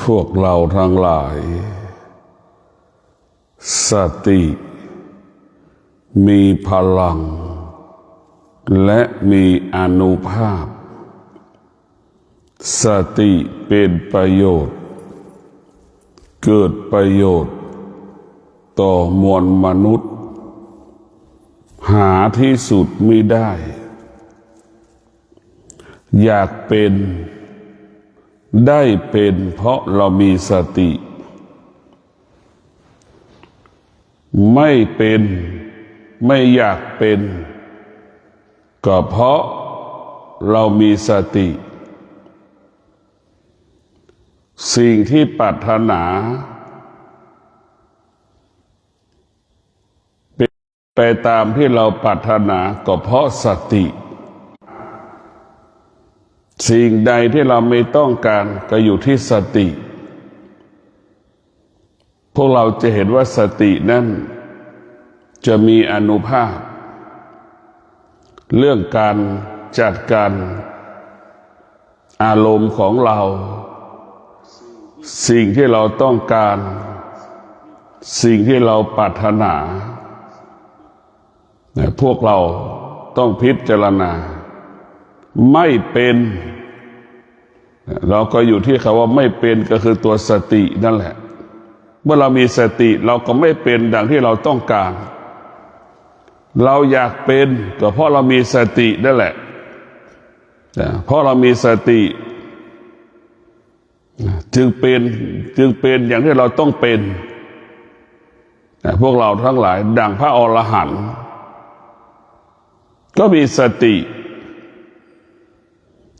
พวกเราทั้งหลายสติมีพลังและมีอานุภาพสติเป็นประโยชน์เกิดประโยชน์ต่อมวลมนุษย์หาที่สุดมิได้อยากเป็นได้เป็นเพราะเรามีสติไม่เป็นไม่อยากเป็นก็เพราะเรามีสติสิ่งที่ปรารถนาเป็นไปตามที่เราปรารถนาก็เพราะสติสิ่งใดที่เราไม่ต้องการก็อยู่ที่สติพวกเราจะเห็นว่าสตินั้นจะมีอานุภาพเรื่องการจัดการอารมณ์ของเราสิ่งที่เราต้องการสิ่งที่เราปรารถนาพวกเราต้องพิจารณาไม่เป็นเราก็อยู่ที่คำว่าไม่เป็นก็คือตัวสตินั่นแหละเมื่อเรามีสติเราก็ไม่เป็นดังที่เราต้องการเราอยากเป็นก็เพราะเรามีสตินั่นแหละเพราะเรามีสติจึงเป็นอย่างที่เราต้องเป็นพวกเราทั้งหลายดังพระอรหันต์ก็มีสติ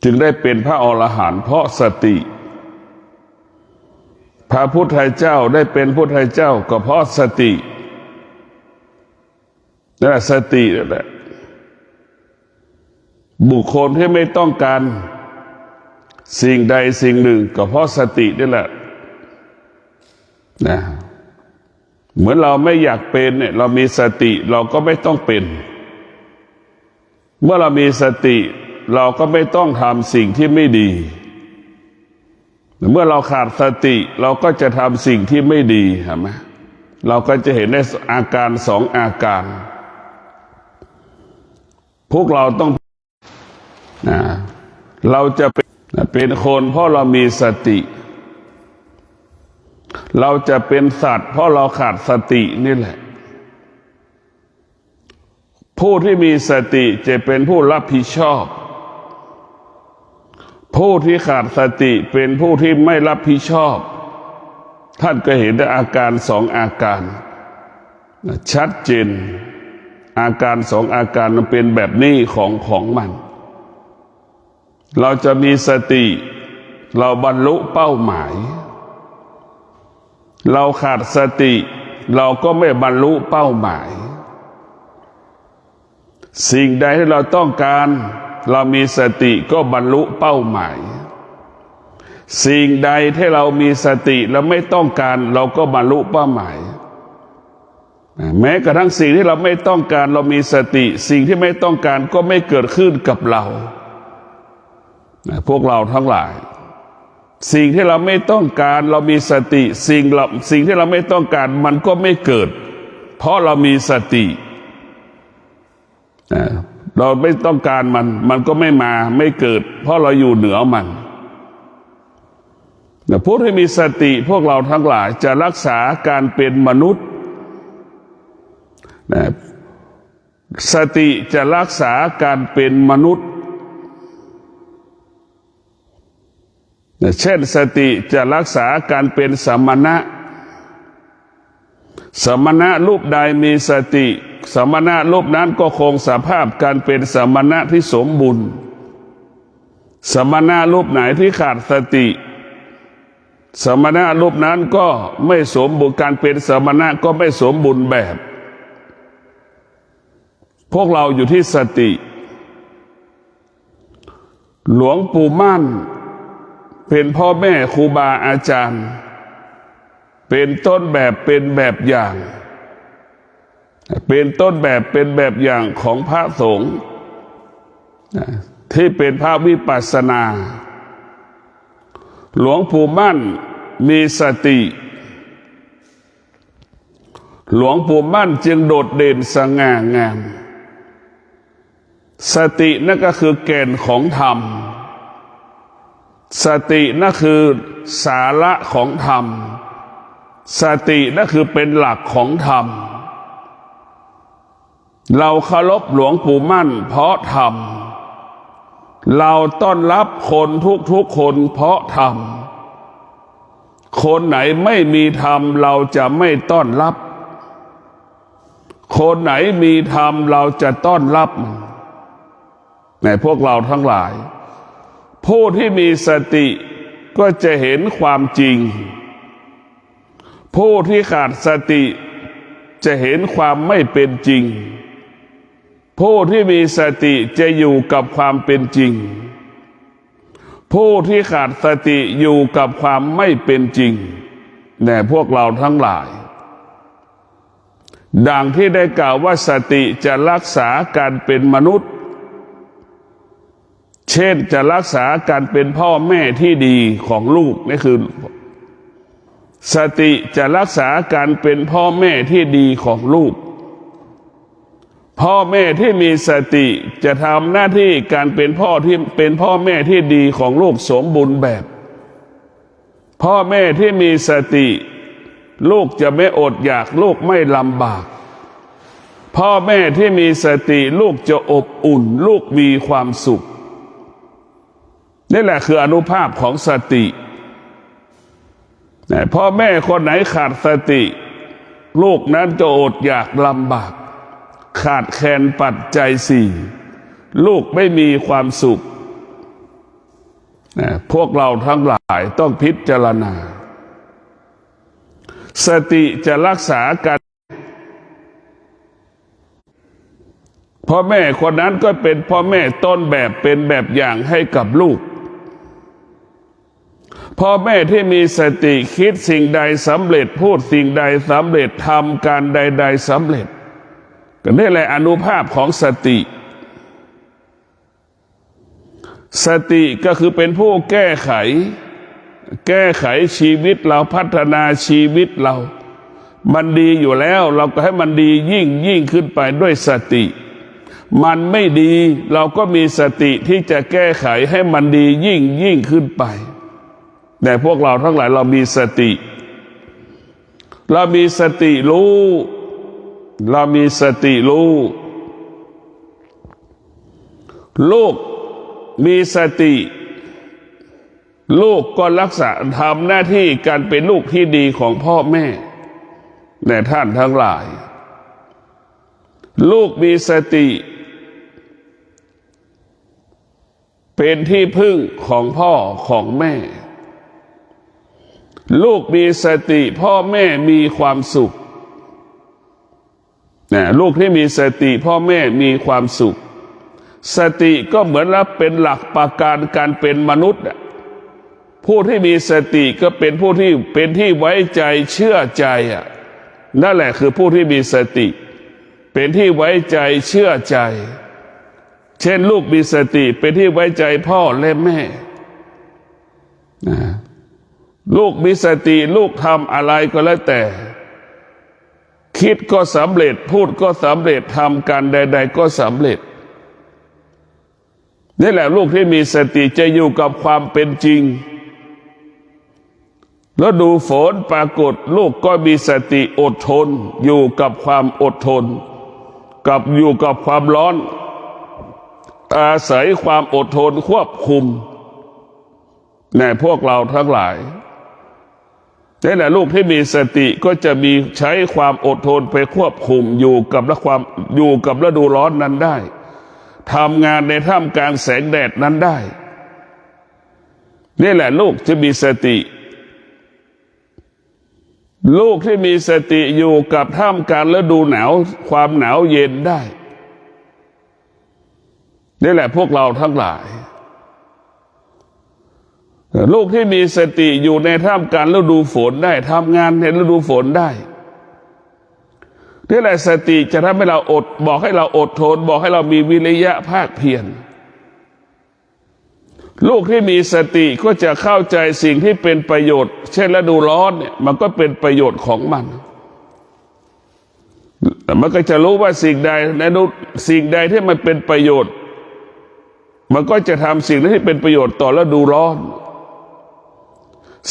จึงได้เป็นพระอรหันต์เพราะสติพระพุทธเจ้าได้เป็นพุทธเจ้าก็เพราะสตินั่นแหละสตินั่นแหละบุคคลที่ไม่ต้องการสิ่งใดสิ่งหนึ่งก็เพราะสตินี่แหละนะเหมือนเราไม่อยากเป็นเนี่ยเรามีสติเราก็ไม่ต้องเป็นเมื่อเรามีสติเราก็ไม่ต้องทำสิ่งที่ไม่ดีเมื่อเราขาดสติเราก็จะทำสิ่งที่ไม่ดีเห็นไหมเราก็จะเห็นในอาการสองอาการพวกเราต้องเราจะเป็นคนเพราะเรามีสติเราจะเป็นสัตว์เพราะเราขาดสตินี่แหละผู้ที่มีสติจะเป็นผู้รับผิดชอบผู้ที่ขาดสติเป็นผู้ที่ไม่รับผิดชอบท่านก็เห็นได้อาการสองอาการชัดเจนอาการสองอาการมันเป็นแบบนี้ของมันเราจะมีสติเราบรรลุเป้าหมายเราขาดสติเราก็ไม่บรรลุเป้าหมายสิ่งใดที่เราต้องการเรามีสติก็บรรลุเป้าหมายสิ่งใดที่เรามีสติเราไม่ต้องการเราก็บรรลุเป้าหมายแม้กระทั่งสิ่งที่เราไม่ต้องการเรามีสติสิ่งที่ไม่ต้องการก็ไม่เกิดขึ้นกับเราพวกเราทั้งหลายสิ่งที่เราไม่ต้องการเรามีสติสิ่งที่เราไม่ต้องการมันก็ไม่เกิดเพราะเรามีสติเราไม่ต้องการมันก็ไม่มาไม่เกิดเพราะเราอยู่เหนือมันผู้ที่มีสติพวกเราทั้งหลายจะรักษาการเป็นมนุษย์สติจะรักษาการเป็นมนุษย์เช่นสติจะรักษาการเป็นสมณะสมณะรูปใดมีสติสมณะรูปนั้นก็คงสภาพการเป็นสมณะที่สมบูรณ์สมณะรูปไหนที่ขาดสติสมณะรูปนั้นก็ไม่สมบูรณ์การเป็นสมณะก็ไม่สมบูรณ์แบบพวกเราอยู่ที่สติหลวงปู่มั่นเป็นพ่อแม่ครูบาอาจารย์เป็นต้นแบบเป็นแบบอย่างเป็นต้นแบบเป็นแบบอย่างของพระสงฆ์ที่เป็นพระวิปัสสนา หลวงปู่มั่นมีสติหลวงปู่มั่นจึงโดดเด่นสง่างามสตินั่นก็คือแก่นของธรรมสตินั่นคือสาระของธรรมสตินั่นคือเป็นหลักของธรรมเราเคารพหลวงปู่มั่นเพราะธรรมเราต้อนรับคนทุกคนเพราะธรรมคนไหนไม่มีธรรมเราจะไม่ต้อนรับคนไหนมีธรรมเราจะต้อนรับในพวกเราทั้งหลายผู้ที่มีสติก็จะเห็นความจริงผู้ที่ขาดสติจะเห็นความไม่เป็นจริงผู้ที่มีสติจะอยู่กับความเป็นจริงผู้ที่ขาดสติอยู่กับความไม่เป็นจริงแด่พวกเราทั้งหลายดังที่ได้กล่าวว่าสติจะรักษาการเป็นมนุษย์เช่นจะรักษาการเป็นพ่อแม่ที่ดีของลูกนี่คือสติจะรักษาการเป็นพ่อแม่ที่ดีของลูกพ่อแม่ที่มีสติจะทำหน้าที่การเป็นพ่อแม่ที่ดีของลูกสมบูรณ์แบบพ่อแม่ที่มีสติลูกจะไม่อดอยากลูกไม่ลำบากพ่อแม่ที่มีสติลูกจะอบอุ่นลูกมีความสุขนี่แหละคืออานุภาพของสติพ่อแม่คนไหนขาดสติลูกนั้นจะอดอยากลำบากขาดแคลนปัจจัยสี่ลูกไม่มีความสุขพวกเราทั้งหลายต้องพิจารณาสติจะรักษากันพ่อแม่คนนั้นก็เป็นพ่อแม่ต้นแบบเป็นแบบอย่างให้กับลูกพ่อแม่ที่มีสติคิดสิ่งใดสำเร็จพูดสิ่งใดสำเร็จทำการใดๆสำเร็จก็นี่แหละอานุภาพของสติสติก็คือเป็นผู้แก้ไขชีวิตเราพัฒนาชีวิตเรามันดีอยู่แล้วเราก็ให้มันดียิ่งขึ้นไปด้วยสติมันไม่ดีเราก็มีสติที่จะแก้ไขให้มันดียิ่งขึ้นไปแต่พวกเราทั้งหลายเรามีสติรู้เรามีสติรู้ลูกมีสติลูกก็รักษาทำหน้าที่การเป็นลูกที่ดีของพ่อแม่แต่ท่านทั้งหลายลูกมีสติเป็นที่พึ่งของพ่อของแม่ลูกมีสติพ่อแม่มีความสุขลูกที่มีสติพ่อแม่มีความสุขสติก็เหมือนรับเป็นหลักประกันการเป็นมนุษย์ผู้ที่มีสติก็เป็นผู้ที่เป็นที่ไว้ใจเชื่อใจนั่นแหละคือผู้ที่มีสติเป็นที่ไว้ใจเชื่อใจเช่นลูกมีสติเป็นที่ไว้ใจพ่อและแม่ลูกมีสติลูกทำอะไรก็แล้วแต่คิดก็สำเร็จพูดก็สำเร็จทำการใดๆก็สำเร็จนี่แหละลูกที่มีสติจะอยู่กับความเป็นจริงแล้วดูฝนปรากฏลูกก็มีสติอดทนอยู่กับความอดทนอยู่กับความร้อนอาศัยความอดทนควบคุมในพวกเราทั้งหลายนี่แหละลูกที่มีสติก็จะมีใช้ความอดทนไปควบคุมอยู่กับฤดูร้อนนั้นได้ทำงานในท่ามกลางแสงแดดนั้นได้นี่แหละลูกจะมีสติลูกที่มีสติอยู่กับท่ามกลางฤดูหนาวความหนาวเย็นได้นี่แหละพวกเราทั้งหลายลูกที่มีสติอยู่ในท่ามกลางฤดูฝนได้ทำงานในฤดูฝนได้นี่แหละสติจะทำให้เราบอกให้เราอดทนบอกให้เรามีวิริยะภาคเพียร ลูกที่มีสติก็จะเข้าใจสิ่งที่เป็นประโยชน์เช่นฤดูร้อนเนี่ยมันก็เป็นประโยชน์ของมันก็จะรู้ว่าสิ่งใดที่มันเป็นประโยชน์มันก็จะทำสิ่งที่เป็นประโยชน์ต่อฤดูร้อน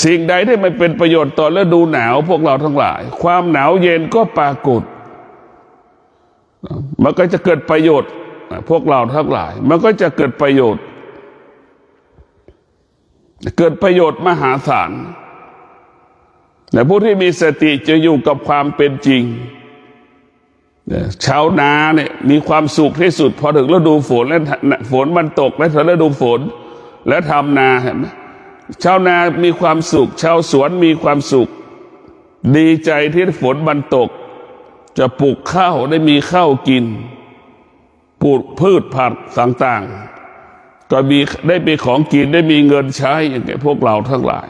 สิ่งใดที่มันเป็นประโยชน์ต่อฤดูหนาวพวกเราทั้งหลายความหนาวเย็นก็ปรากฏมันก็จะเกิดประโยชน์พวกเราทั้งหลายมันก็จะเกิดประโยชน์มหาศาลแต่ผู้ที่มีสติจะอยู่กับความเป็นจริงชาวนาเนี่ยมีความสุขที่สุดพอถึงฤดูฝนและฝนมันตกและถึงฤดูฝนและทำนาเห็นไหมชาวนามีความสุขชาวสวนมีความสุขดีใจที่ฝนมันตกจะปลูกข้าวได้มีข้าวกินปลูกพืชผักต่างๆก็ได้มีของกินได้มีเงินใช้อย่างเงี้ยพวกเราทั้งหลาย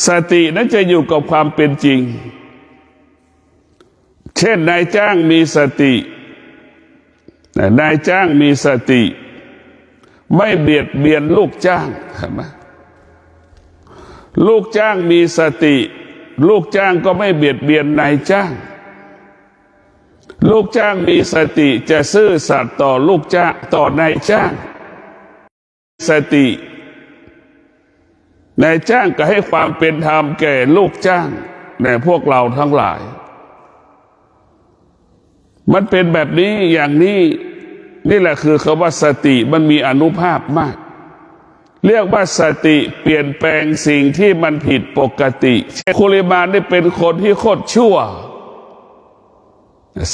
สตินั้นจะอยู่กับความเป็นจริงเช่นนายจ้างมีสติไม่เบียดเบียนลูกจ้างเห็นไหมลูกจ้างมีสติลูกจ้างก็ไม่เบียดเบียนนายจ้างลูกจ้างมีสติจะซื่อสัตย์ต่อลูกจ้างต่อนายจ้างสตินายจ้างก็ให้ความเป็นธรรมแก่ลูกจ้างแต่พวกเราทั้งหลายมันเป็นแบบนี้อย่างนี้นี่แหละคือคำว่าสติมันมีอานุภาพมากเรียกว่าสติเปลี่ยนแปลงสิ่งที่มันผิดปกติคุลิมานนี่เป็นคนที่โคตรชั่ว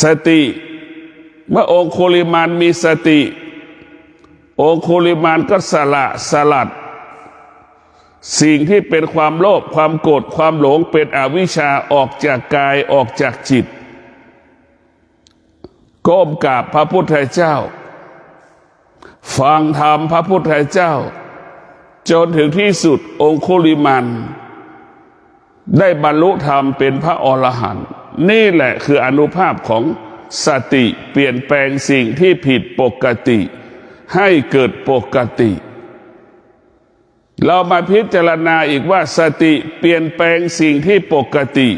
สติเมื่อองคุลิมานมีสติองคุลิมานก็สลัดสิ่งที่เป็นความโลภความโกรธความหลงเป็นอวิชชาออกจากกายออกจากจิตก้มกราบพระพุทธเจ้าฟังธรรมพระพุทธเจ้าจนถึงที่สุดองคุลิมานได้บรรลุธรรมเป็นพระอรหันต์นี่แหละคืออานุภาพของสติเปลี่ยนแปลงสิ่งที่ผิดปกติให้เกิดปกติเรามาพิจารณาอีกว่าสติเปลี่ยนแปลงสิ่งที่ปกติ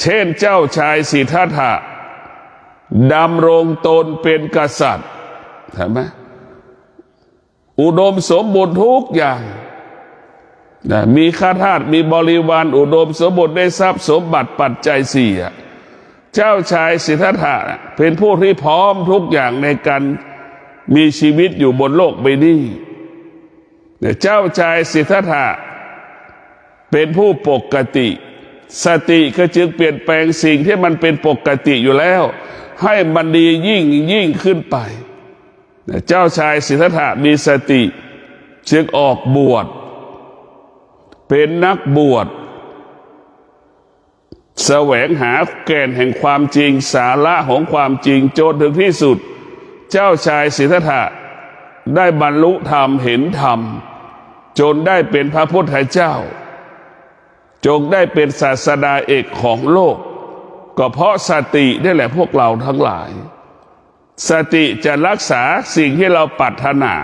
เช่นเจ้าชายสิทธัตถะดำรงตนเป็นกษัตริย์เห็นไหมอุดมสมบูรณ์ทุกอย่างมีข้าทาสมีบริวารอุดมสมบูรณ์ได้ทรัพย์สมบัติปัจจัยสี่เจ้าชายสิทธัตถะเป็นผู้ที่พร้อมทุกอย่างในการมีชีวิตอยู่บนโลกใบนี้เจ้าชายสิทธัตถะเป็นผู้ปกติสติก็จึงเปลี่ยนแปลงสิ่งที่มันเป็นปกติอยู่แล้วให้มันดียิ่งขึ้นไปเจ้าชายสิทธัตถะมีสติจึงออกบวชเป็นนักบวชแสวงหาแก่นแห่งความจริงสาระของความจริงจนถึงที่สุดเจ้าชายสิทธัตถะได้บรรลุธรรมเห็นธรรมจนได้เป็นพระพุทธเจ้าจงได้เป็นศาสดาเอกของโลกก็เพราะสตินี่แหละพวกเราทั้งหลายสติจะรักษาสิ่งที่เราปรารถนา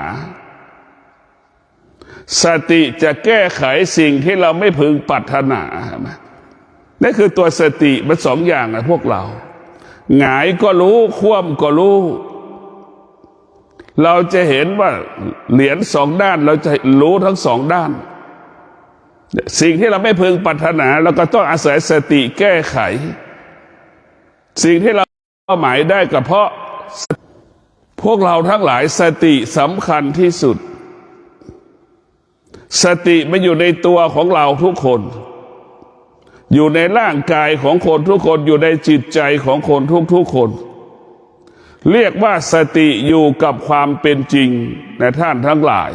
สติจะแก้ไขสิ่งที่เราไม่พึงปรารถนานี่คือตัวสติมันสองอย่างนะพวกเราหงายก็รู้คว่ำก็รู้เราจะเห็นว่าเหรียญสองด้านเราจะรู้ทั้งสองด้านสิ่งที่เราไม่พึงปรารถนาเราก็ต้องอาศัยสติแก้ไขสิ่งที่เราเป้าหมายได้ก็เพราะพวกเราทั้งหลายสติสำคัญที่สุดสติมันอยู่ในตัวของเราทุกคนอยู่ในร่างกายของคนทุกคนอยู่ในจิตใจของคนทุกคนเรียกว่าสติอยู่กับความเป็นจริงในท่านทั้งหลาย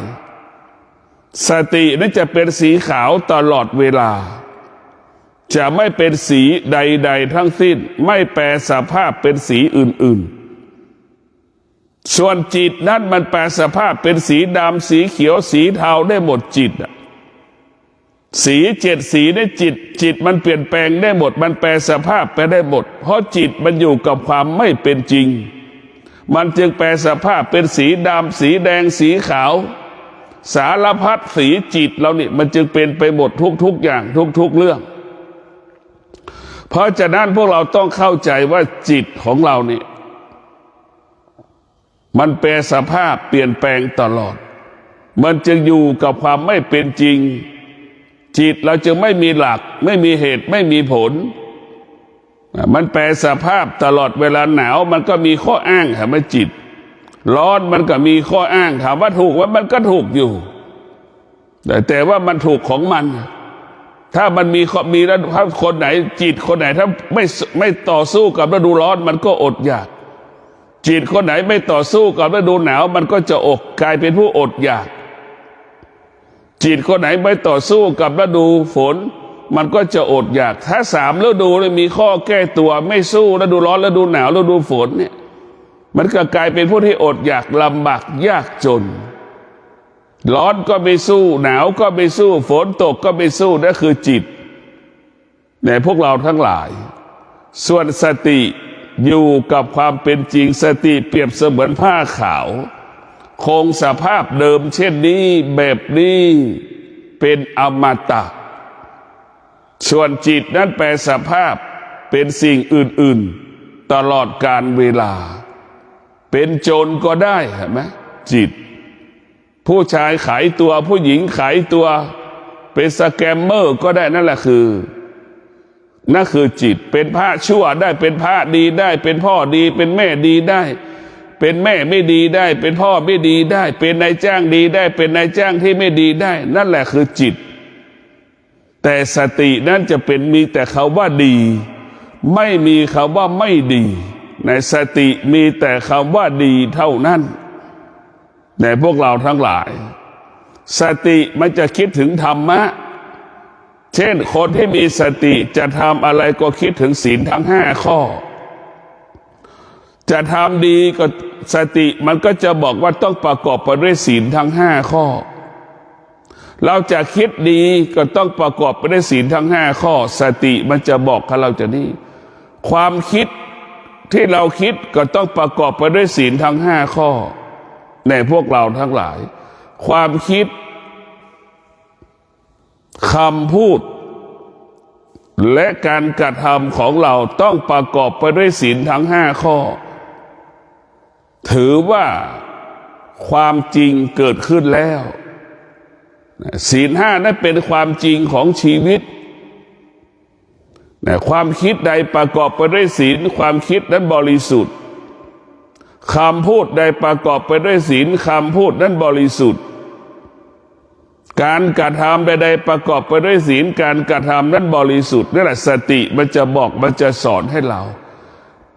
สตินั้นจะเป็นสีขาวตลอดเวลาจะไม่เป็นสีใดๆทั้งสิ้นไม่แปรสภาพเป็นสีอื่นๆส่วนจิตนั้นมันแปรสภาพเป็นสีดำสีเขียวสีเทาได้หมดจิตสีเจ็ดสีในจิตมันเปลี่ยนแปลงได้หมดมันแปรสภาพไปได้หมดเพราะจิตมันอยู่กับความไม่เป็นจริง มันจึงแปลสภาพเป็นสีดำสีแดงสีขาวสารพัดสีจิตเราเนี่ยมันจึงเป็นไปหมดทุกอย่างทุกเรื่องเพราะฉะนั้นพวกเราต้องเข้าใจว่าจิตของเราเนี่ยมันแปรสภาพเปลี่ยนแปลงตลอดมันจึงอยู่กับความไม่เป็นจริงจิตเราจึงไม่มีหลักไม่มีเหตุไม่มีผลมันแปรสภาพตลอดเวลาหนาวมันก็มีข้ออ้างถามว่าจิตร้อนมันก็มีข้ออ้างถามว่าถูกว่ามันก็ถูกอยู่แต่ว่ามันถูกของมันถ้ามันมีแล้วคนไหนจิตคนไหนถ้าไม่ต่อสู้กับฤดูร้อนมันก็อดอยากจิตคนไหนไม่ต่อสู้กับฤดูหนาวมันก็จะกลายเป็นผู้อดอยากจิตคนไหนไม่ต่อสู้กับฤดูฝนมันก็จะอดอยากถ้า3 ฤดูมีข้อแก้ตัวไม่สู้ฤดูร้อนฤดูหนาวฤดูฝนเนี่ยมันก็กลายเป็นผู้ที่อดอยากลำบากยากจนร้อนก็ไม่สู้หนาวก็ไม่สู้ฝนตกก็ไม่สู้นั่นคือจิตในพวกเราทั้งหลายส่วนสติอยู่กับความเป็นจริงสติเปรียบเสมือนผ้าขาวคงสภาพเดิมเช่นนี้แบบนี้เป็นอมตะส่วนจิตนั้นแปลสภาพเป็นสิ่งอื่นๆตลอดกาลเวลาเป็นโจรก็ได้เห็นไหมจิตผู้ชายขายตัวผู้หญิงขายตัวเป็นสแกมเมอร์ก็ได้นั่นคือจิตเป็นพระชั่วได้เป็นพระดีได้เป็นพ่อดีเป็นแม่ดีได้เป็นแม่ไม่ดีได้เป็นพ่อไม่ดีได้เป็นนายจ้างดีได้เป็นนายจ้างที่ไม่ดีได้นั่นแหละคือจิตแต่สตินั้นจะเป็นมีแต่คำว่าดีไม่มีคำว่าไม่ดีในสติมีแต่คำว่าดีเท่านั้นในพวกเราทั้งหลายสติมันจะคิดถึงธรรมะเช่นคนที่มีสติจะทำอะไรก็คิดถึงศีลทั้ง5 ข้อจะทำดีก็สติมันก็จะบอกว่าต้องประกอบไปด้วยศีลทั้ง5 ข้อเราจะคิดดีก็ต้องประกอบไปด้วยศีลทั้ง5 ข้อสติมันจะบอกกับเราจะนี่ความคิดที่เราคิดก็ต้องประกอบไปด้วยศีลทั้ง5 ข้อในพวกเราทั้งหลายความคิดคำพูดและการกระทำของเราต้องประกอบไปด้วยศีลทั้ง5 ข้อถือว่าความจริงเกิดขึ้นแล้วศีล5นั้นเป็นความจริงของชีวิตความคิดใดประกอบไปด้วยศีลความคิดนั้นบริสุทธิ์คำพูดใดประกอบไปด้วยศีลคำพูดนั้นบริสุทธิ์การกระทำใดๆประกอบไปด้วยศีลการกระทำนั้นบริสุทธิ์นั่นแหละสติมันจะบอกมันจะสอนให้เรา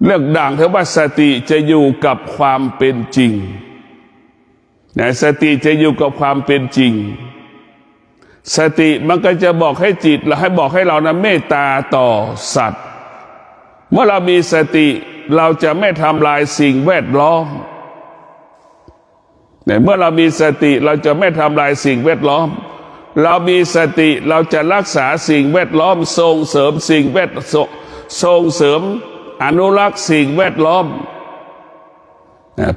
เรื่องด่างเท่าว่าสติจะอยู่กับความเป็นจริงสติจะอยู่กับความเป็นจริงสติมันก็จะบอกให้จิตเราให้บอกให้เรานะเมตตาต่อสัตว์เมื่อเรามีสติเราจะไม่ทำลายสิ่งแวดล้อมเมื่อเรามีสติเราจะไม่ทำลายสิ่งแวดล้อมเรามีสติเราจะรักษาสิ่งแวดล้อมส่งเสริมสิ่งแวดส่งเสริมอนุรักษ์สิ่งแวดล้อม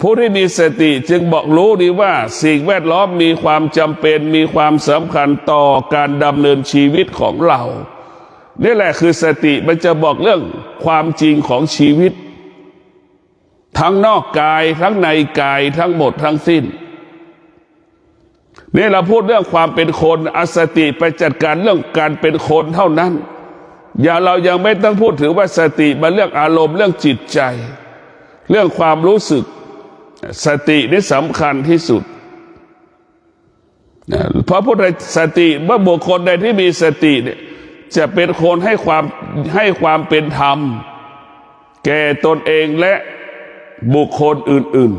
ผู้ที่มีสติจึงบอกรู้ดีว่าสิ่งแวดล้อมมีความจำเป็นมีความสำคัญต่อการดำเนินชีวิตของเรานี่แหละคือสติมันจะบอกเรื่องความจริงของชีวิตทั้งนอกกายทั้งในกายทั้งหมดทั้งสิ้นนี่เราพูดเรื่องความเป็นคนเอาสติไปจัดการเรื่องการเป็นคนเท่านั้นเรายังไม่ต้องพูดถึงว่าสติมันเรื่องอารมณ์เรื่องจิตใจเรื่องความรู้สึกสตินี่สำคัญที่สุดเพราะผู้ใดสติเมื่อบุคคลใดที่มีสติเนี่ยจะเป็นคนให้ความเป็นธรรมแก่ตนเองและบุคคลอื่น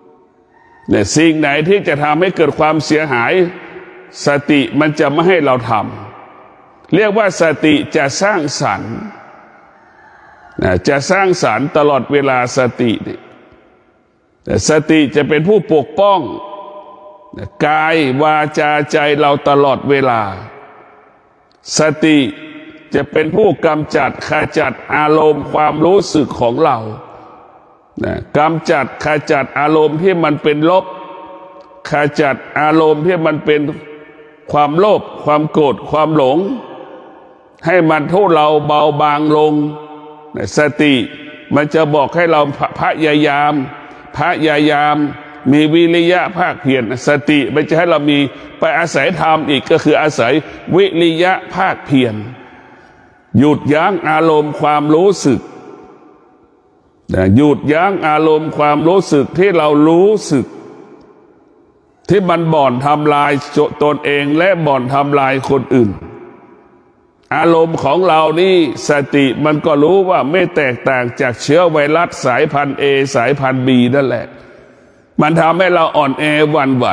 ๆเนี่ยสิ่งไหนที่จะทำให้เกิดความเสียหายสติมันจะไม่ให้เราทำเรียกว่าสติจะสร้างสรรค์จะสร้างสรรค์ตลอดเวลาสติเนี่ยสติจะเป็นผู้ปกป้องกายวาจาใจเราตลอดเวลาสติจะเป็นผู้กำจัดขจัดอารมณ์ความรู้สึกของเรา กำจัดขจัดอารมณ์ที่มันเป็นลบขจัดอารมณ์ที่มันเป็นความโลภความโกรธความหลงให้มันทุเลาเบาบางลงสติมันจะบอกให้เราพยายามมีวิริยะภาคเพียรสติมันจะให้เรามีไปอาศัยธรรมอีกก็คืออาศัยวิริยะภาคเพียรหยุดยั้งอารมณ์ความรู้สึกหยุดยั้งอารมณ์ความรู้สึกที่เรารู้สึกที่มันบ่อนทำลายตนเองและบ่อนทำลายคนอื่นอารมณ์ของเรานี่สติมันก็รู้ว่าไม่แตกต่างจากเชื้อไวรัสสายพันธุ์ A สายพันธุ์ B นั่นแหละมันทำให้เราอ่อนแอหวั่นไหว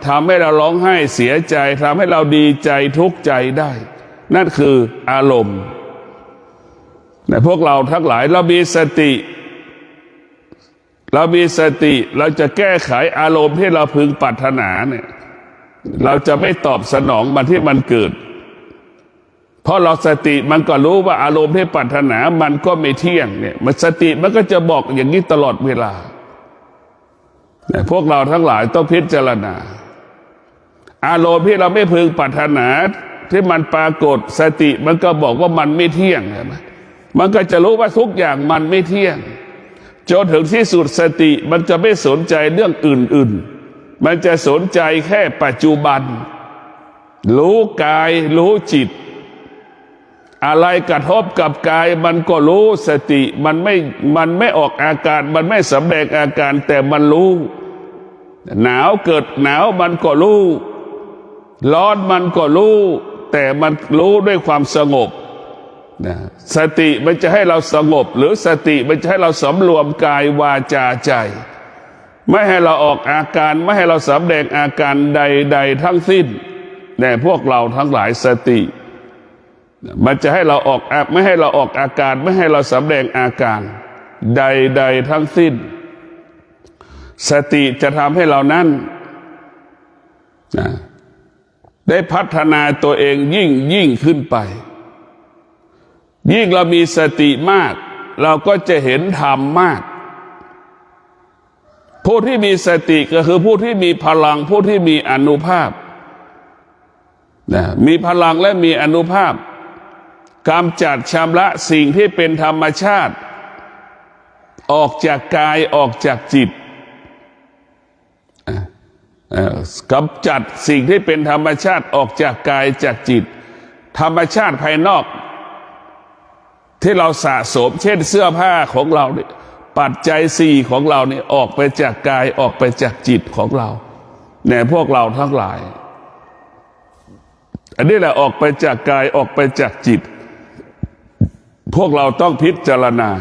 ทำให้เราร้องไห้เสียใจทำให้เราดีใจทุกข์ใจได้นั่นคืออารมณ์แต่พวกเราทั้งหลายเรามีสติเราจะแก้ไขอารมณ์ที่เราพึงปรารถนาเนี่ยเราจะไม่ตอบสนองมันที่มันเกิดเพราะเราสติมันก็รู้ว่าอารมณ์ที่ปรารถนามันก็ไม่เที่ยงเนี่ยมันสติมันก็จะบอกอย่างนี้ตลอดเวลาพวกเราทั้งหลายต้องพิจารณาอารมณ์ที่เราไม่พึงปรารถนาที่มันปรากฏสติมันก็บอกว่ามันไม่เที่ยงใช่ไหมมันก็จะรู้ว่าทุกอย่างมันไม่เที่ยงจนถึงที่สุดสติมันจะไม่สนใจเรื่องอื่นๆมันจะสนใจแค่ปัจจุบันรู้กายรู้จิตอะไรกระทบกับกายมันก็รู้สติมันไม่ออกอาการมันไม่สำแดงอาการแต่มันรู้หนาวเกิดหนาวมันก็รู้ร้อนมันก็รู้แต่มันรู้ด้วยความสงบสติมันจะให้เราสงบหรือสติมันจะให้เราสำรวมกายวาจาใจไม่ให้เราออกอาการไม่ให้เราสำแดงอาการใดๆทั้งสิ้นแต่พวกเราทั้งหลายสติมันจะให้เราออกไม่ให้เราออกอาการไม่ให้เราสำแดงอาการใดๆทั้งสิ้นสติจะทำให้เรานั้นได้พัฒนาตัวเองยิ่งขึ้นไปยิ่งเรามีสติมากเราก็จะเห็นธรรมมากผู้ที่มีสติก็คือผู้ที่มีพลังผู้ที่มีอานุภาพมีพลังและมีอานุภาพกำจัดชำระสิ่งที่เป็นธรรมชาติออกจากกายออกจากจิตกำจัดสิ่งที่เป็นธรรมชาติออกจากกายจากจิตธรรมชาติภายนอกที่เราสะสมเช่นเสื้อผ้าของเราเนี่ยปัจจัยสี่ของเราเนี่ยออกไปจากกายออกไปจากจิตของเราเนี่ยพวกเราทั้งหลายอันนี้แหละออกไปจากกายออกไปจากจิตพวกเราต้องพิจารณา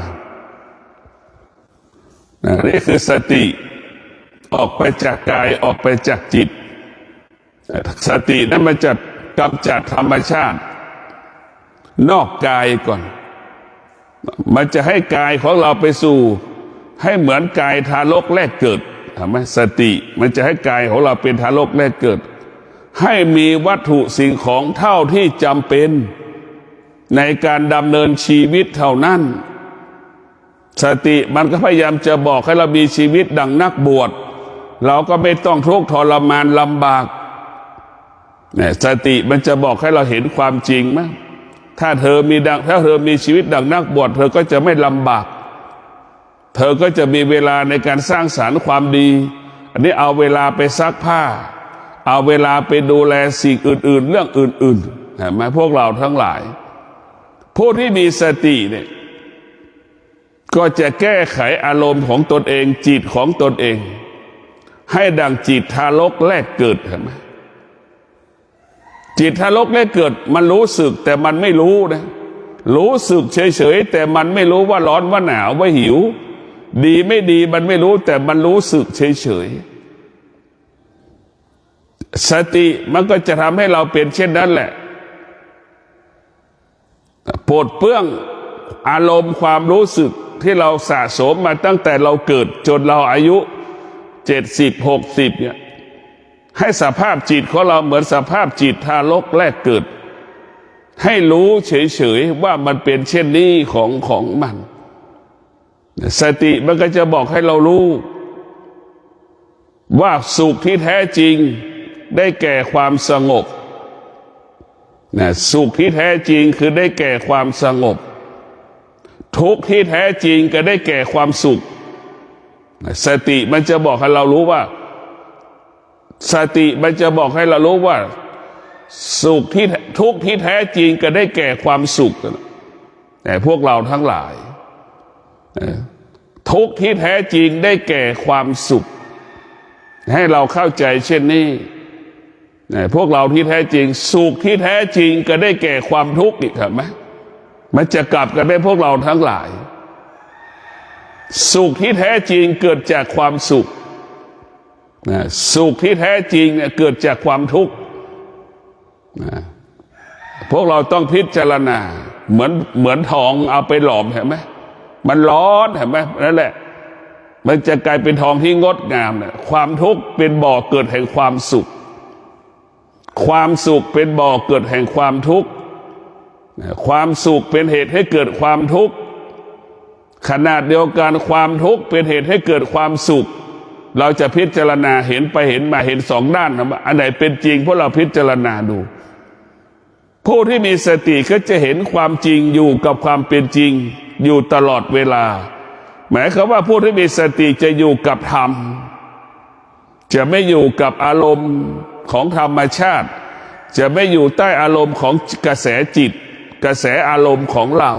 นี่คือสติออกไปจากกายออกไปจากจิตสตินั้นมันจะกำจัดธรรมชาตินอกกายก่อนมันจะให้กายของเราไปสู่ให้เหมือนกายทารกแรกเกิดเห็นไหมสติมันจะให้กายของเราเป็นทารกแรกเกิดให้มีวัตถุสิ่งของเท่าที่จำเป็นในการดำเนินชีวิตเท่านั้นสติมันก็พยายามจะบอกให้เรามีชีวิตดังนักบวชเราก็ไม่ต้องทุกข์ทรมานลำบากเนี่ยสติมันจะบอกให้เราเห็นความจริงมั้ยถ้าเธอมีชีวิตดังนักบวชเธอก็จะไม่ลำบากเธอก็จะมีเวลาในการสร้างสรรค์ความดีอันนี้เอาเวลาไปซักผ้าเอาเวลาไปดูแลสิ่งอื่นๆเรื่องอื่นๆเห็นไหมพวกเราทั้งหลายผู้ที่มีสติเนี่ยก็จะแก้ไขอารมณ์ของตนเองจิตของตนเองให้ดังจิตทารกแรกเกิดเห็นไหมจิตทารกแรกเกิดมันรู้สึกแต่มันไม่รู้นะรู้สึกเฉยๆแต่มันไม่รู้ว่าร้อนว่าหนาวว่าหิวดีไม่ดีมันไม่รู้แต่มันรู้สึกเฉยๆสติมันก็จะทำให้เราเป็นเช่นนั้นแหละปลดเปลื้องอารมณ์ความรู้สึกที่เราสะสมมาตั้งแต่เราเกิดจนเราอายุ70-60เนี่ยให้สภาพจิตของเราเหมือนสภาพจิตทารกแรกเกิดให้รู้เฉยๆว่ามันเป็นเช่นนี้ของมัน สติมันก็จะบอกให้เรารู้ว่าสุขที่แท้จริงได้แก่ความสงบสุขที่แท้จริงคือได้แก่ความสงบทุกข์ที่แท้จริงก็ได้แก่ความสุขสติมันจะบอกให้เรารู้ว่าสติมันจะบอกให้เรารู้ว่าสุขที่ทุกข์ที่แท้จริงก็ได้แก่ความสุขแต่พวกเราทั้งหลายทุกข์ที่แท้จริงได้แก่ความสุขให้เราเข้าใจเช่นนี้พวกเราที่แท้จริงสุขที่แท้จริงก็ได้แก่ความทุกข์อีกครับไหมมันจะกลับกันได้พวกเราทั้งหลายสุขที่แท้จริงเกิดจากความสุขสุขที่แท้จริงเนี่ยเกิดจากความทุกข์พวกเราต้องพิจารณาเหมือนทองเอาไปหลอมเห็นไหมมันร้อนเห็นไหมนั่นแหละมันจะกลายเป็นทองที่งดงามเนี่ยความทุกข์เป็นบ่อเกิดแห่งความสุขความสุขเป็นบ่อเกิดแห่งความทุกข์ความสุขเป็นเหตุให้เกิดความทุกข์ขนาดเดียวกันความทุกข์เป็นเหตุให้เกิดความสุขเราจะพิจารณาเห็นไปเห็นมาเห็นสองด้านนะอันไหนเป็นจริงพวกเราพิจารณาดูผู้ที่มีสติก็จะเห็นความจริงอยู่กับความเป็นจริงอยู่ตลอดเวลาหมายความว่าผู้ที่มีสติจะอยู่กับธรรมจะไม่อยู่กับอารมณ์ของธรรมชาติจะไม่อยู่ใต้อารมณ์ของกระแสจิตกระแสอารมณ์ของเรา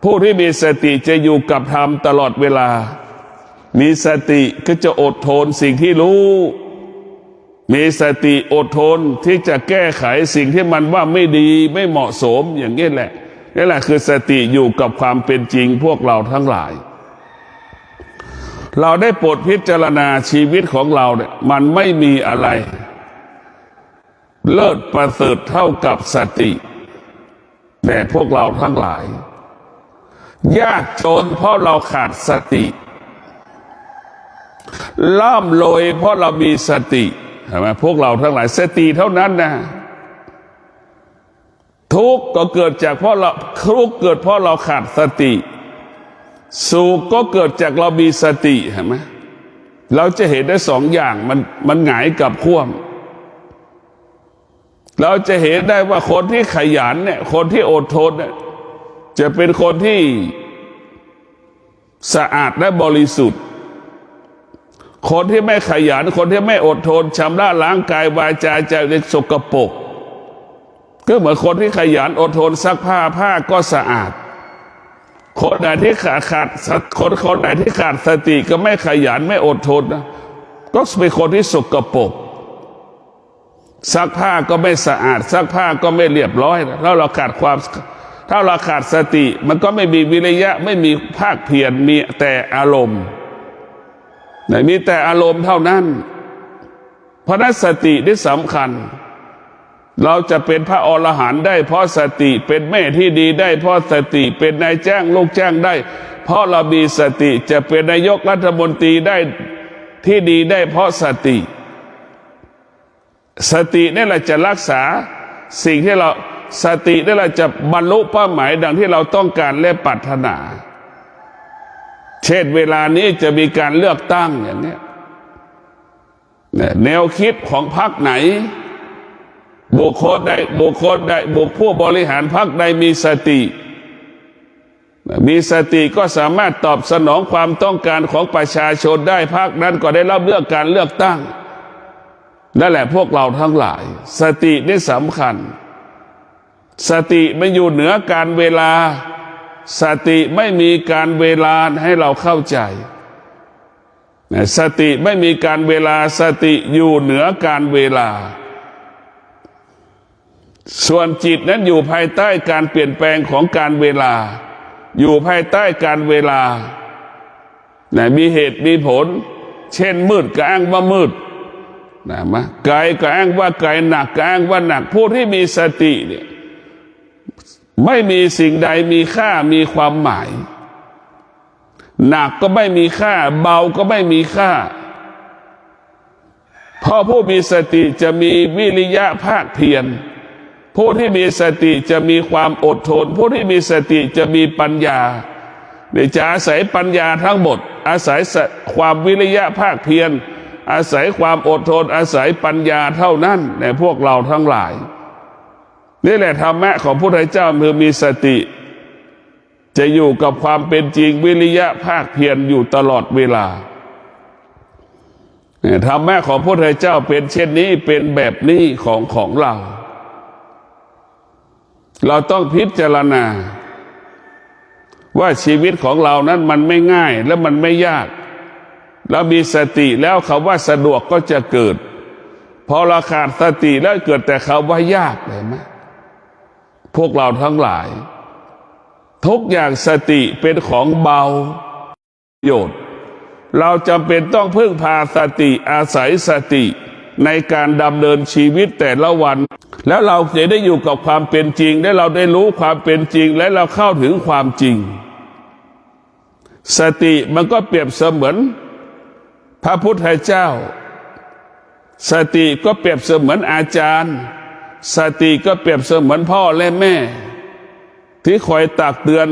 ผู้ที่มีสติจะอยู่กับธรรมตลอดเวลามีสติก็จะอดทนสิ่งที่รู้มีสติอดทนที่จะแก้ไขสิ่งที่มันว่าไม่ดีไม่เหมาะสมอย่างนี้แหละนี่แหละคือสติอยู่กับความเป็นจริงพวกเราทั้งหลายเราได้โปรดพิจารณาชีวิตของเราเนี่ยมันไม่มีอะไรเลิศประเสริฐเท่ากับสติแต่พวกเราทั้งหลายยากจนเพราะเราขาดสติร่ำรวยเพราะเรามีสติเห็นไหมพวกเราทั้งหลายสติเท่านั้นนะทุกข์ก็เกิดจากเพราะเราทุกข์เกิดเพราะเราขาดสติสุขก็เกิดจากเรามีสติเห็นไหมเราจะเห็นได้สองอย่างมันหงายกับคว่ำเราจะเห็นได้ว่าคนที่ขยันเนี่ยคนที่อดทนเนี่ยจะเป็นคนที่สะอาดและบริสุทธิ์คนที่ไม่ขยันคนที่ไม่อดทนชำระล้างกายวาจาใจเล็กสกปรกก็เหมือนคนที่ขยันอดทนซักผ้าก็สะอาดคนไหนที่ขาดคนไหนที่ขาดสติก็ไม่ขยันไม่อดทนนะก็เป็นคนที่สกปรกซักผ้าก็ไม่สะอาดซักผ้าก็ไม่เรียบร้อยถ้าเราขาดสติมันก็ไม่มีวิริยะไม่มีภาคเพียรมีแต่อารมณ์มีแต่อารมณ์เท่านั้นเพราะนั้นสตินี่สำคัญเราจะเป็นพระอรหันต์ได้เพราะสติเป็นแม่ที่ดีได้เพราะสติเป็นนายจ้างลูกจ้างได้เพราะเรามีสติจะเป็นนายกรัฐมนตรีได้ที่ดีได้เพราะสติสตินี่แหละจะรักษาสิ่งที่เราสตินี่แหละจะบรรลุเป้าหมายดังที่เราต้องการและปรารถนาเช่นเวลานี้จะมีการเลือกตั้งอย่างนี้แนวคิดของพรรคไหนบุคคลใดผู้บริหารพรรคใดมีสติก็สามารถตอบสนองความต้องการของประชาชนได้พรรคนั้นก็ได้รับการเลือกตั้งนั่นแหละพวกเราทั้งหลายสตินี่สำคัญสติไม่อยู่เหนือการเวลาสติไม่มีการเวลาให้เราเข้าใจสติไม่มีการเวลาสติอยู่เหนือการเวลาส่วนจิตนั้นอยู่ภายใต้การเปลี่ยนแปลงของการเวลาอยู่ภายใต้การเวลามีเหตุมีผลเช่นมืดก็อ้างว่ามืดไกลก็อ้างว่าไกลหนักก็อ้างว่าหนักผู้ที่มีสติเนี่ยไม่มีสิ่งใดมีค่ามีความหมายหนักก็ไม่มีค่าเบาก็ไม่มีค่าเพราะผู้มีสติจะมีวิริยะภาคเพียรผู้ที่มีสติจะมีความอดทนผู้ที่มีสติจะมีปัญญา จะอาศัยปัญญาทั้งหมดอาศัยความวิริยะภาคเพียรอาศัยความอดทนอาศัยปัญญาเท่านั้นในพวกเราทั้งหลายนี่แหละธรรมะของพระพุทธเจ้าคือมีสติจะอยู่กับความเป็นจริงวิริยะภาคเพียรอยู่ตลอดเวลาธรรมะของพระพุทธเจ้าเป็นเช่นนี้เป็นแบบนี้ของเราต้องพิจารณาว่าชีวิตของเรานั้นมันไม่ง่ายและมันไม่ยากเรามีสติแล้วคำว่าสะดวกก็จะเกิดพอเราขาดสติแล้วเกิดแต่คำว่ายากเลยไหมพวกเราทั้งหลายทุกอย่างสติเป็นของเบาประโยชน์เราจำเป็นต้องพึ่งพาสติอาศัยสติในการดำเนินชีวิตแต่ละวันแล้วเราจะได้อยู่กับความเป็นจริงและเราได้รู้ความเป็นจริงและเราเข้าถึงความจริงสติมันก็เปรียบเสมือนพระพุทธเจ้าสติก็เปรียบเสมือนอาจารย์สติก็เปรียบเสมือนพ่อและแม่ที่คอยตักเตือน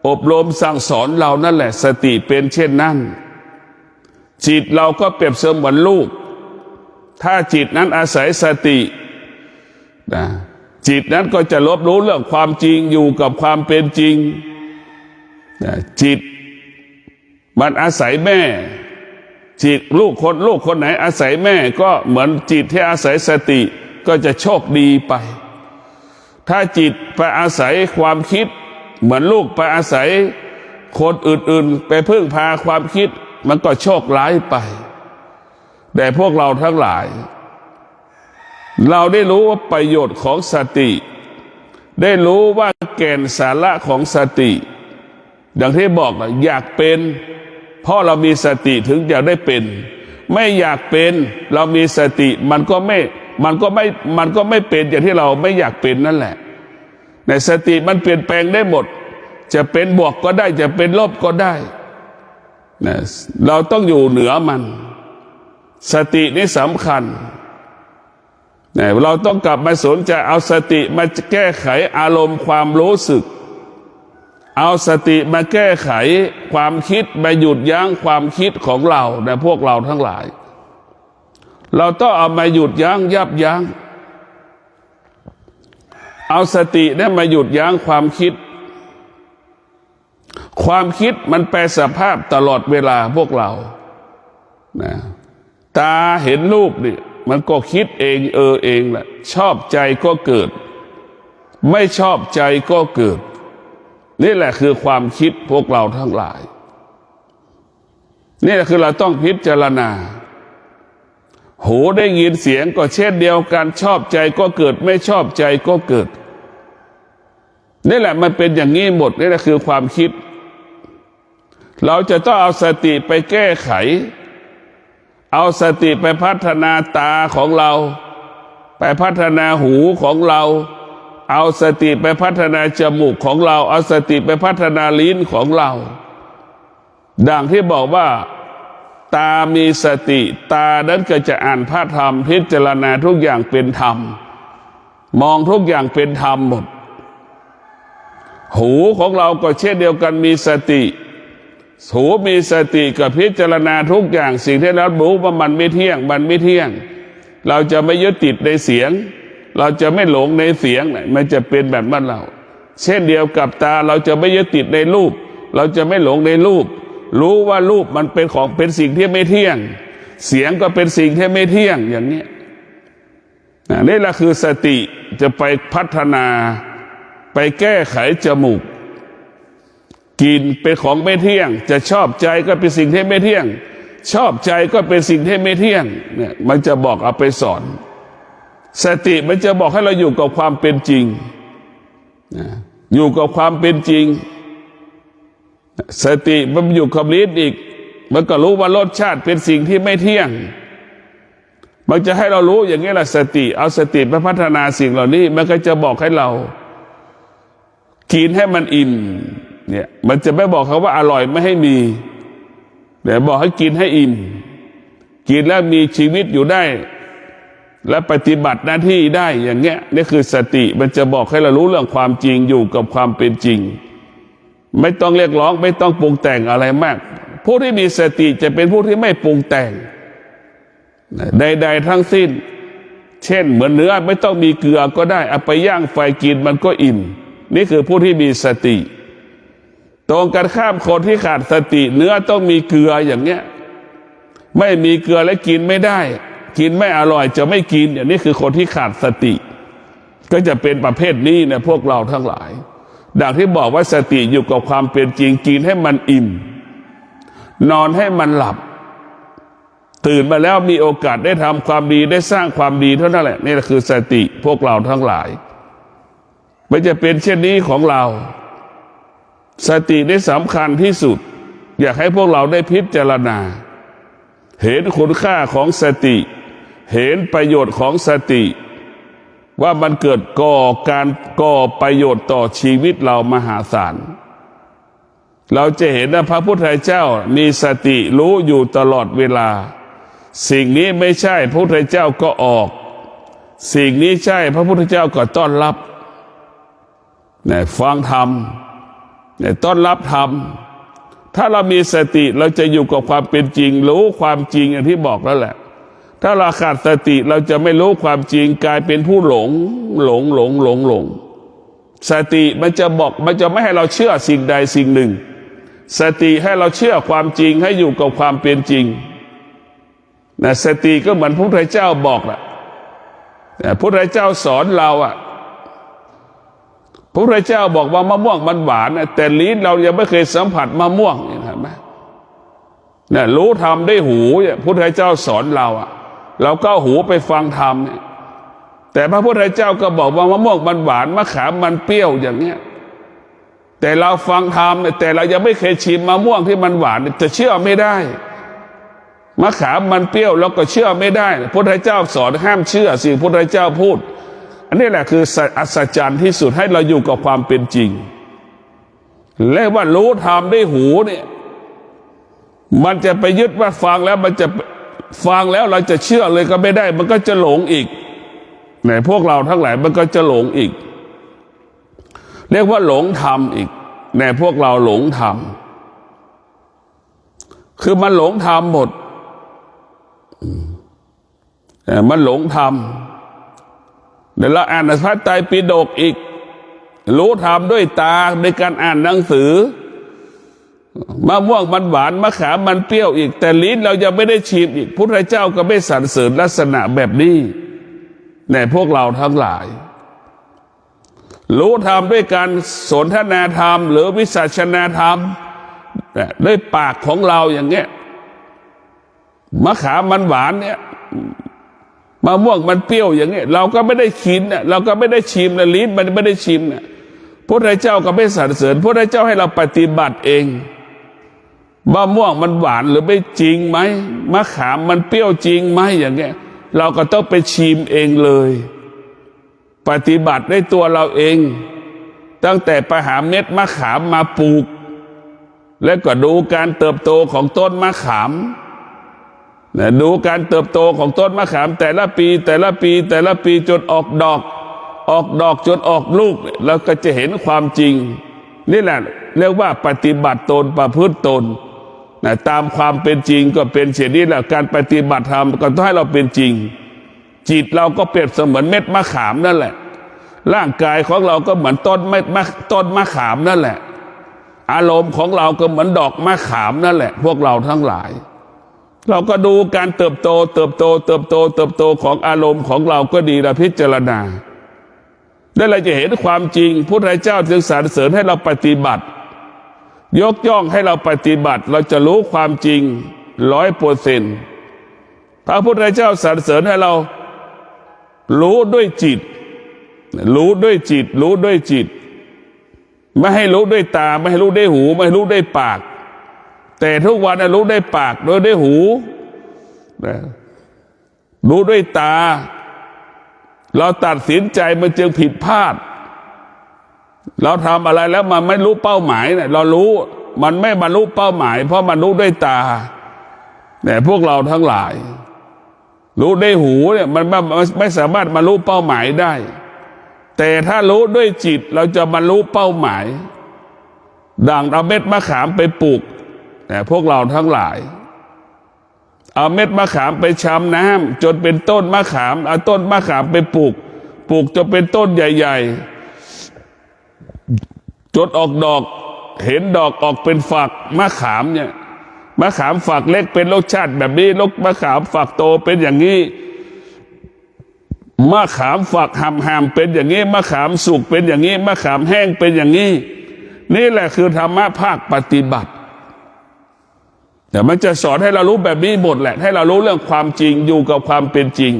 อบรมสั่งสอนเรานั่นแหละสติเป็นเช่นนั้นจิตเราก็เปรียบเสมือนลูกถ้าจิตนั้นอาศัยสติจิตนั้นก็จะรับรู้เรื่องความจริงอยู่กับความเป็นจริงจิตมันอาศัยแม่จิตลูกคนไหนอาศัยแม่ก็เหมือนจิตที่อาศัยสติก็จะโชคดีไปถ้าจิตไปอาศัยความคิดเหมือนลูกไปอาศัยคนอื่นๆไปพึ่งพาความคิดมันก็โชคร้ายไปแต่พวกเราทั้งหลายเราได้รู้ว่าประโยชน์ของสติได้รู้ว่าแก่นสาระของสติดังที่บอกนะอยากเป็นเพราะเรามีสติถึงจะได้เป็นไม่อยากเป็นเรามีสติมันก็ไม่เป็นอย่างที่เราไม่อยากเป็นนั่นแหละในสติมันเปลี่ยนแปลงได้หมดจะเป็นบวกก็ได้จะเป็นลบก็ได้นะเราต้องอยู่เหนือมันสตินี่สำคัญนะเราต้องกลับมาสนใจเอาสติมาแก้ไขอารมณ์ความรู้สึกเอาสติมาแก้ไขความคิดมาหยุดยั้งความคิดของเรานะพวกเราทั้งหลายเราต้องเอามาหยุดยั้งยับยั้งเอาสติได้มาหยุดยั้งความคิดมันแปรสภาพตลอดเวลาพวกเรานะตาเห็นรูปนี่มันก็คิดเองเองแหละชอบใจก็เกิดไม่ชอบใจก็เกิดนี่แหละคือความคิดพวกเราทั้งหลายนี่แหละคือเราต้องพิจารณาหูได้ยินเสียงก็เช่นเดียวกันชอบใจก็เกิดไม่ชอบใจก็เกิดนี่แหละมันเป็นอย่างนี้หมดนี่แหละคือความคิดเราจะต้องเอาสติไปแก้ไขเอาสติไปพัฒนาตาของเราไปพัฒนาหูของเราเอาสติไปพัฒนาจมูกของเราเอาสติไปพัฒนาลิ้นของเราดังที่บอกว่าตามีสติตานั้นก็จะอ่านพระธรรมพิจารณาทุกอย่างเป็นธรรมมองทุกอย่างเป็นธรรมหมดหูของเราก็เช่นเดียวกันมีสติหูมีสติกับพิจารณาทุกอย่างสิ่งที่เรารู้ว่ามันไม่เที่ยงเราจะไม่ยึดติดในเสียงเราจะไม่หลงในเสียงมันจะเป็นแบบนั้นเราเช่นเดียวกับตาเราจะไม่ยึดติดในรูปเราจะไม่หลงในรูปรู้ว่ารูปมันเป็นของเป็นสิ่งที่ไม่เที่ยงเสียงก็เป็นสิ่งที่ไม่เที่ยงอย่างนี้นี่แหละคือสติจะไปพัฒนาไปแก้ไขจมูกกินเป็นของไม่เที่ยงจะชอบใจก็เป็นสิ่งที่ไม่เที่ยงชอบใจก็เป็นสิ่งที่ไม่เที่ยงเนี่ยมันจะบอกเอาไปสอนสติมันจะบอกให้เราอยู่กับความเป็นจริงอยู่กับความเป็นจริงสติมันอยู่กับลิ้นอีกมันก็รู้ว่ารสชาติเป็นสิ่งที่ไม่เที่ยงมันจะให้เรารู้อย่างนี้แหละสติเอาสติไปพัฒนาสิ่งเหล่านี้มันก็จะบอกให้เรากินให้มันอิ่มเนี่ยมันจะไม่บอกเขาว่าอร่อยไม่ให้มีแต่บอกให้กินให้อิ่มกินแล้วมีชีวิตอยู่ได้และปฏิบัติหน้าที่ได้อย่างเงี้ยนี่คือสติมันจะบอกให้เรารู้เรื่องความจริงอยู่กับความเป็นจริง ไม่ต้องเรียกร้องไม่ต้องปรุงแต่งอะไรมากผู้ที่มีสติจะเป็นผู้ที่ไม่ปรุงแต่งใดๆทั้งสิ้นเช่นเหมือนเนื้อไม่ต้องมีเกลือก็ได้เอาไปย่างไฟกินมันก็อิ่มนี่คือผู้ที่มีสติตรงกันข้ามคนที่ขาดสติเนื้อต้องมีเกลืออย่างเนี้ยไม่มีเกลือและกินไม่ได้กินไม่อร่อยจะไม่กินอย่างนี้คือคนที่ขาดสติก็จะเป็นประเภทนี้นะพวกเราทั้งหลายดังที่บอกว่าสติอยู่กับความเป็นจริงกินให้มันอิ่มนอนให้มันหลับตื่นมาแล้วมีโอกาสได้ทำความดีได้สร้างความดีเท่านั้นแหละนี่คือสติพวกเราทั้งหลายไม่จะเป็นเช่นนี้ของเราสตินี่สำคัญที่สุดอยากให้พวกเราได้พิจารณาเห็นคุณค่าของสติเห็นประโยชน์ของสติว่ามันเกิดก่อประโยชน์ต่อชีวิตเรามหาศาลเราจะเห็นว่าพระพุทธเจ้ามีสติรู้อยู่ตลอดเวลาสิ่งนี้ไม่ใช่พระพุทธเจ้าก็ออกสิ่งนี้ใช่พระพุทธเจ้าก็ต้อนรับเนี่ยฟังธรรมเนี่ยต้อนรับธรรมถ้าเรามีสติเราจะอยู่กับความเป็นจริงรู้ความจริงอย่างที่บอกแล้วแหละถ้าเราขาดสติเราจะไม่รู้ความจริงกลายเป็นผู้หลงสติมันจะบอกมันจะไม่ให้เราเชื่อสิ่งใดสิ่งหนึ่งสติให้เราเชื่อความจริงให้อยู่กับความเป็นจริงนะสติก็เหมือนพระพุทธเจ้าบอกแหละพระพุทธเจ้าสอนเราพระพุทธเจ้าบอกว่ามะม่วงมันหวานแต่ลิ้นเรายังไม่เคยสัมผัสมะม่วงเห็นไหมเนี่ยรู้ธรรมได้หูเนี่ยพระพุทธเจ้าสอนเราเราก็หูไปฟังธรรมเนี่ยแต่พระพุทธเจ้าก็บอกว่ามะม่วงมันหวานมะขามมันเปรี้ยวอย่างเนี้ยแต่เราฟังธรรมเนี่ยแต่เรายังไม่เคยชิมมะม่วงที่มันหวานจะเชื่อไม่ได้มะขามมันเปรี้ยวเราก็เชื่อไม่ได้พระพุทธเจ้าสอนห้ามเชื่อสิ่งพระพุทธเจ้าพูดอันนี้แหละคืออัศจรรย์ที่สุดให้เราอยู่กับความเป็นจริงและว่ารู้ธรรมได้หูเนี่ยมันจะไปยึดว่าฟังแล้วมันจะฟังแล้วเราจะเชื่อเลยก็ไม่ได้มันก็จะหลงอีกในพวกเราทั้งหลายมันก็จะหลงอีกเรียกว่าหลงธรรมอีกในพวกเราหลงธรรมคือมันหลงธรรมหมดมันหลงธรรมเดี๋ยวเราอ่านพระไตรปิฎกอีกรู้ธรรมด้วยตาในการอ่านหนังสือมะม่วงมันหวานมะขามมันเปรี้ยวอีกแต่ลิ้นเรายังไม่ได้ชิมอีกพุทธเจ้าก็ไม่สรรเสริญลักษณะแบบนี้ในพวกเราทั้งหลายรู้ธรรมด้วยการสนทนาธรรมหรือวิสัชนาธรรมด้วยปากของเราอย่างเงี้ยมะขามมันหวานเนี่ยมะม่วงมันเปรี้ยวอย่างเงี้ยเราก็ไม่ได้กินเราก็ไม่ได้ชิมนะลิ้นมันไม่ได้ชิมนะพระพุทธเจ้าก็ไม่สรรเสริญพระพุทธเจ้าให้เราปฏิบัติเองมะม่วงมันหวานหรือไม่จริงไหมมะขามมันเปรี้ยวจริงไหมอย่างเงี้ยเราก็ต้องไปชิมเองเลยปฏิบัติได้ตัวเราเองตั้งแต่ไปหาเม็ดมะขามมาปลูกแล้วก็ดูการเติบโตของต้นมะขามดูการเติบโตของต้นมะขามแต่ละปีจนออกดอกจนออกลูกเราก็จะเห็นความจริงนี่แหละเรียกว่าปฏิบัติตนประพฤติตนตามความเป็นจริงก็เป็นเช่นนี้แหละการปฏิบัติธรรมก็ต้องให้เราเป็นจริงจิตเราก็เปรียบเสมือนเม็ดมะขามนั่นแหละร่างกายของเราก็เหมือนต้นมะขามนั่นแหละอารมณ์ของเราก็เหมือนดอกมะขามนั่นแหละพวกเราทั้งหลายเราก็ดูการเติบโตของอารมณ์ของเราก็ดีเราพิจารณาได้เราจะเห็นความจริงพุทธเจ้าจึงสรรเสริญให้เราปฏิบัติยกย่องให้เราปฏิบัติเราจะรู้ความจริง100%พระพุทธเจ้าสรรเสริญให้เรารู้ด้วยจิตไม่ให้รู้ด้วยตาไม่ให้รู้ด้วยหูไม่ให้รู้ด้วยปากแต่ทุกวันรู้ด้วยปากด้วยหูรู้ด้วยตาเราตัดสินใจมันจึงผิดพลาดเราทำอะไรแล้วมันไม่รู้เป้าหมายเนี่ยเรารู้มันไม่บรรลุเป้าหมายเพราะมันรู้ด้วยตาแต่พวกเราทั้งหลายรู้ด้วยหูเนี่ยมันไม่สามารถบรรลุเป้าหมายได้แต่ถ้ารู้ด้วยจิตเราจะบรรลุเป้าหมาย ดังเอาเม็ดมะขามไปปลูกพวกเราทั้งหลายเอาเม็ดมะขามไปชำน้ำจนเป็นต้นมะขามเอาต้นมะขามไปปลูกจนเป็นต้นใหญ่ๆจนออกดอกเห็นดอกออกเป็นฝักมะขามเนี่ยมะขามฝักเล็กเป็นรสชาติแบบนี้มะขามฝักโตเป็นอย่างนี้มะขามฝักห่ำเป็นอย่างนี้มะขามสุกเป็นอย่างนี้มะขามแห้งเป็นอย่างนี้นี่แหละคือธรรมะภาคปฏิบัติแต่มันจะสอนให้เรารู้แบบนี้หมดแหละให้เรารู้เรื่องความจริงอยู่กับความเป็นจริง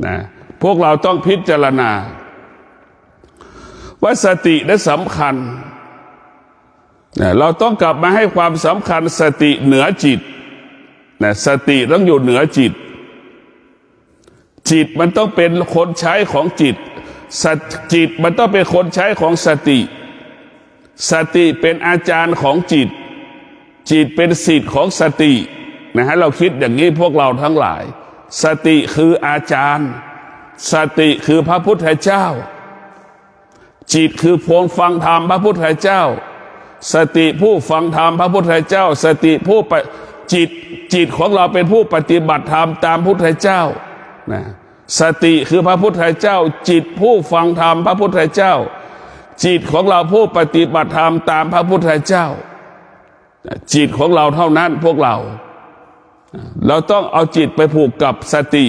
นะพวกเราต้องพิจารณาว่าสตินั้นสำคัญเราต้องกลับมาให้ความสำคัญสติเหนือจิตนะสติต้องอยู่เหนือจิตจิตมันต้องเป็นคนใช้ของจิตจิตมันต้องเป็นคนใช้ของสติสติเป็นอาจารย์ของจิตจิตเป็นศิษย์ของสตินะฮะเราคิดอย่างนี้พวกเราทั้งหลายสติคืออาจารย์สติคือพระพุทธเจ้าจิตคือพวงฟังธรรมพระพุทธเจ้าสติผู้ฟังธรรมพระพุทธเจ้าสติผู้จิตของเราเป็นผู้ปฏิบัติธรรมตามพุทธเจ้านะสติคือพระพุทธเจ้าจิตผู้ฟังธรรมพระพุทธเจ้าจิตของเราผู้ปฏิบัติธรรมตามพระพุทธเจ้าจิตของเราเท่านั้นพวกเราต้องเอาจิตไปผูกกับสติ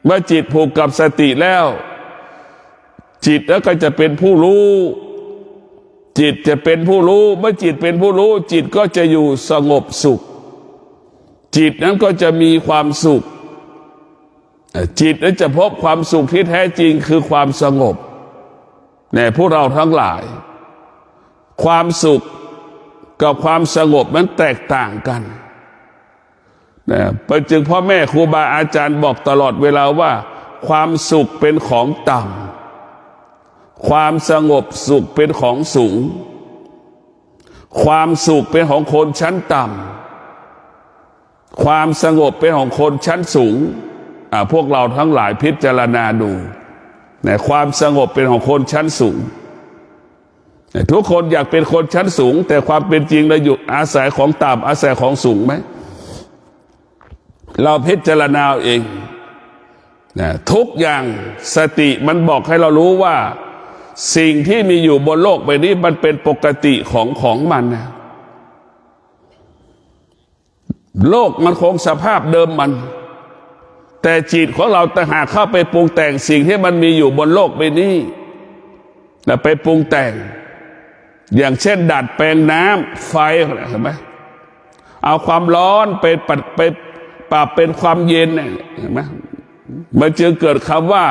เมื่อจิตผูกกับสติแล้วจิตแล้วก็จะเป็นผู้รู้จิตจะเป็นผู้รู้เมื่อจิตเป็นผู้รู้จิตก็จะอยู่สงบสุขจิตนั้นก็จะมีความสุขจิตนั้นจะพบความสุขที่แท้จริงคือความสงบเนี่ยพวกเราทั้งหลายความสุขกับความสงบนั้นแตกต่างกันนะจึงพ่อแม่ครูบาอาจารย์บอกตลอดเวลาว่าความสุขเป็นของต่ำความสงบสุขเป็นของสูงความสุขเป็นของคนชั้นต่ำความสงบเป็นของคนชั้นสูงพวกเราทั้งหลายพิจารณาดูนะความสงบเป็นของคนชั้นสูงทุกคนอยากเป็นคนชั้นสูงแต่ความเป็นจริงเราอยู่อาศัยของต่ำอาศัยของสูงไหมเราพิจารณาเองนะทุกอย่างสติมันบอกให้เรารู้ว่าสิ่งที่มีอยู่บนโลกใบนี้มันเป็นปกติของมันนะโลกมันคงสภาพเดิมมันแต่จิตของเราต่างหากเข้าไปปรุงแต่งสิ่งที่มันมีอยู่บนโลกใบนี้แล้วไปปรุงแต่งอย่างเช่นดัดแปลงน้ำไฟเห็นไหมเอาความร้อนไปปรับเป็นความเย็นเห็นไหมมันจึงเกิดคำว่า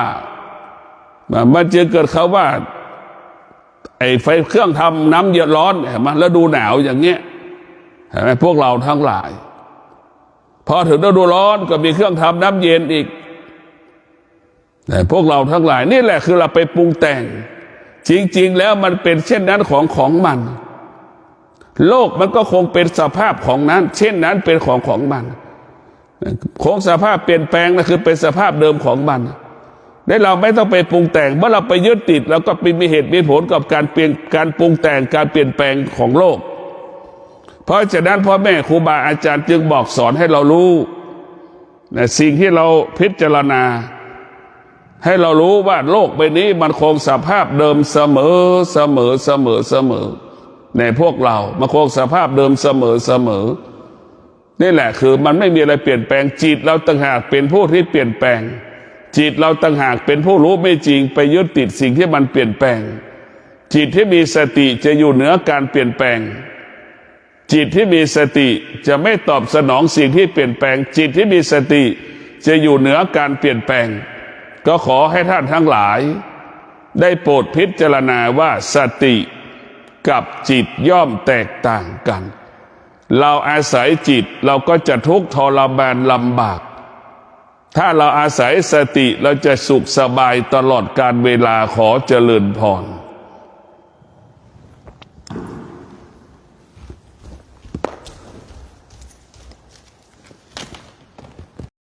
ไอ้ไฟเครื่องทำน้ำเย็นร้อนเห็นไหมแล้วดูหนาวอย่างเงี้ยเห็นไหมพวกเราทั้งหลายพอถึงฤดูร้อนก็มีเครื่องทำน้ำเย็นอีกแต่พวกเราทั้งหลายนี่แหละคือเราไปปรุงแต่งจริงๆแล้วมันเป็นเช่นนั้นของมันโลกมันก็คงเป็นสภาพของนั้นเช่นนั้นเป็นของมันคงสภาพเปลี่ยนแปลงนะคือเป็นสภาพเดิมของมันได้เราไม่ต้องไปปรุงแต่งเมื่อเราไปยึดติดเราก็มีเหตุมีผลกับการปรุงแต่งการเปลี่ยนแปลงของโลกเพราะฉะนั้นพ่อแม่ครูบาอาจารย์จึงบอกสอนให้เรารู้สิ่งที่เราพิจารณาให้เรารู้ว่าโลกใบนี้มันคงสภาพเดิมเสมอในพวกเรามันคงสภาพเดิมเสมอนี่แหละคือมันไม่มีอะไรเปลี่ยนแปลงจิตเราต่างหากเป็นผู้ที่เปลี่ยนแปลงจิตเราต่างหากเป็นผู้รู้ไม่จริงไปยึดติดสิ่งที่มันเปลี่ยนแปลงจิตที่มีสติจะอยู่เหนือการเปลี่ยนแปลงจิตที่มีสติจะไม่ตอบสนองสิ่งที่เปลี่ยนแปลงจิตที่มีสติจะอยู่เหนือการเปลี่ยนแปลงก็ขอให้ท่านทั้งหลายได้โปรดพิจารณาว่าสติกับจิตย่อมแตกต่างกันเราอาศัยจิตเราก็จะทุกข์ทรมานลำบากถ้าเราอาศัยสติเราจะสุขสบายตลอดกาลเวลาขอเจริญพร